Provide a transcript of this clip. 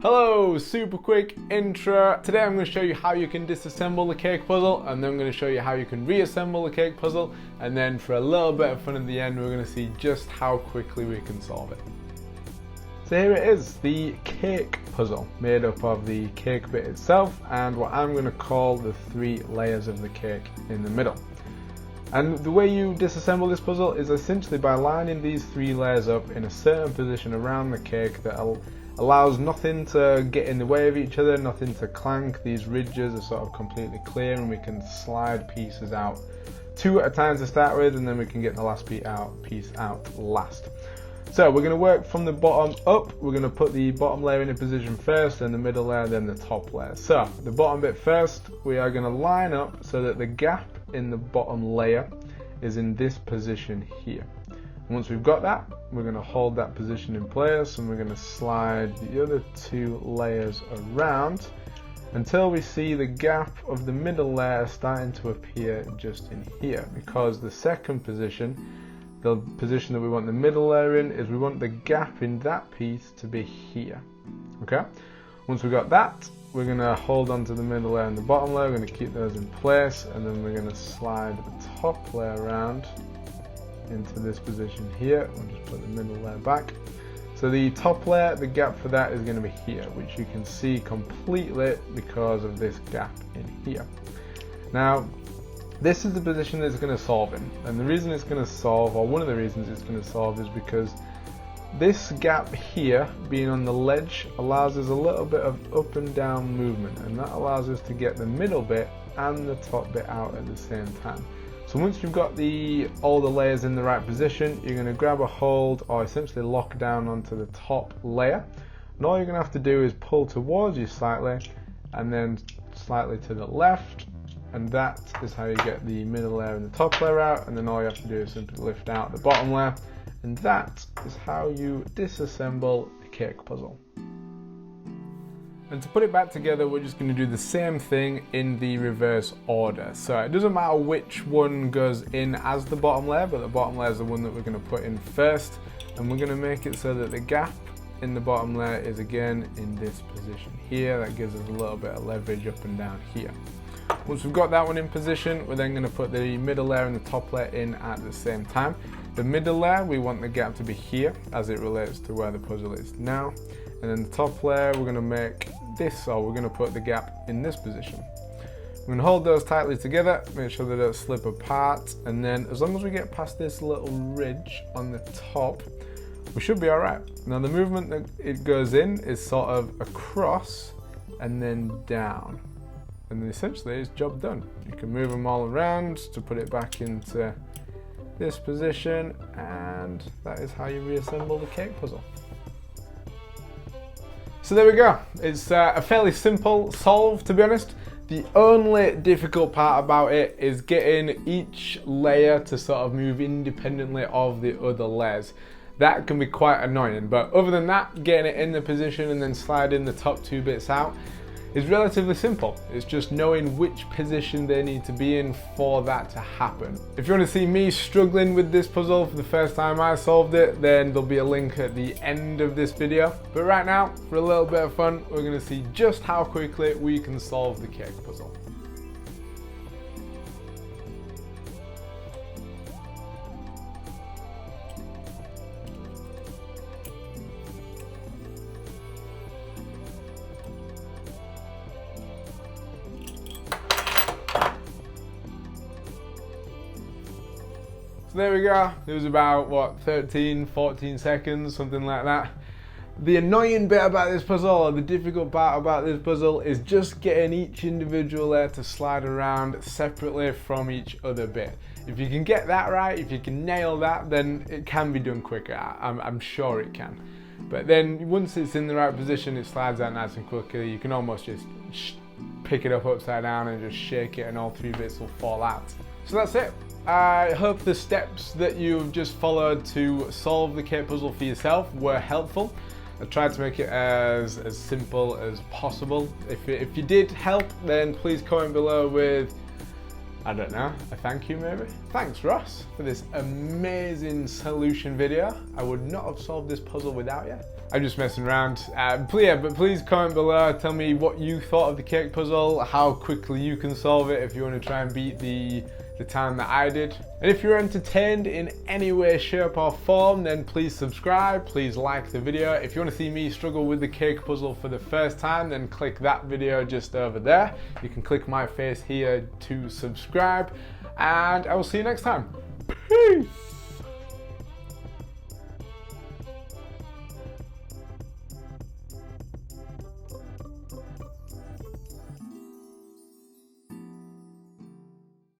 Hello, super quick intro. Today I'm going to show you how you can disassemble the cake puzzle, and then I'm going to show you how you can reassemble the cake puzzle, and then for a little bit of fun at the end we're going to see just how quickly we can solve it. So here it is, the cake puzzle, made up of the cake bit itself and what I'm going to call the 3 layers of the cake in the middle. And the way you disassemble this puzzle is essentially by lining these 3 layers up in a certain position around the cake that allows nothing to get in the way of each other, nothing to clank. These ridges are sort of completely clear and we can slide pieces out 2 at a time to start with, and then we can get the last piece out last. So we're going to work from the bottom up. We're going to put the bottom layer in a position first, then the middle layer, then the top layer. So the bottom bit first, we are going to line up so that the gap in the bottom layer is in this position here. Once we've got that, we're going to hold that position in place and we're going to slide the other 2 layers around until we see the gap of the middle layer starting to appear just in here, because the second position, the position that we want the middle layer in, is we want the gap in that piece to be here. Okay? Once we've got that, we're going to hold on to the middle layer and the bottom layer. We're going to keep those in place, and then we're going to slide the top layer around into this position here. We'll just put the middle layer back. So the top layer, the gap for that is going to be here, which you can see completely because of this gap in here. Now, this is the position that it's going to solve in, and the reason it's going to solve, or one of the reasons it's going to solve, is because this gap here, being on the ledge, allows us a little bit of up and down movement, and that allows us to get the middle bit and the top bit out at the same time. So once you've got all the layers in the right position, you're going to grab a hold or essentially lock down onto the top layer, and all you're going to have to do is pull towards you slightly and then slightly to the left, and that is how you get the middle layer and the top layer out. And then all you have to do is simply lift out the bottom layer, and that is how you disassemble the cake puzzle. And to put it back together, we're just going to do the same thing in the reverse order. So it doesn't matter which one goes in as the bottom layer, but the bottom layer is the one that we're going to put in first, and we're going to make it so that the gap in the bottom layer is again in this position here. That gives us a little bit of leverage up and down here. Once we've got that one in position, we're then going to put the middle layer and the top layer in at the same time. The middle layer, we want the gap to be here as it relates to where the puzzle is now. And then the top layer, we're going to make this, or we're going to put the gap in this position. We're going to hold those tightly together, make sure they don't slip apart, and then as long as we get past this little ridge on the top, we should be alright. Now the movement that it goes in is sort of across and then down. And then essentially it's job done. You can move them all around to put it back into this position, and that is how you reassemble the cake puzzle. So there we go. It's a fairly simple solve, to be honest. The only difficult part about it is getting each layer to sort of move independently of the other layers. That can be quite annoying, but other than that, getting it in the position and then sliding the top 2 bits out is relatively simple. It's just knowing which position they need to be in for that to happen. If you want to see me struggling with this puzzle for the first time I solved it, then there'll be a link at the end of this video. But right now, for a little bit of fun, we're going to see just how quickly we can solve the cake puzzle. So there we go. It was about, what, 13, 14 seconds, something like that. The annoying bit about this puzzle, or the difficult part about this puzzle, is just getting each individual layer to slide around separately from each other bit. If you can get that right, if you can nail that, then it can be done quicker. I'm sure it can. But then once it's in the right position, it slides out nice and quickly. You can almost just pick it up upside down and just shake it and all 3 bits will fall out. So that's it. I hope the steps that you've just followed to solve the cake puzzle for yourself were helpful. I tried to make it as simple as possible. If you did help, then please comment below with I don't know, a thank you maybe? Thanks Ross for this amazing solution video. I would not have solved this puzzle without you. I'm just messing around. But please comment below, tell me what you thought of the cake puzzle, how quickly you can solve it if you want to try and beat the time that I did. And if you're entertained in any way, shape or form, then please subscribe, please like the video. If you want to see me struggle with the cake puzzle for the first time, then click that video just over there. You can click my face here to subscribe, and I will see you next time. Peace!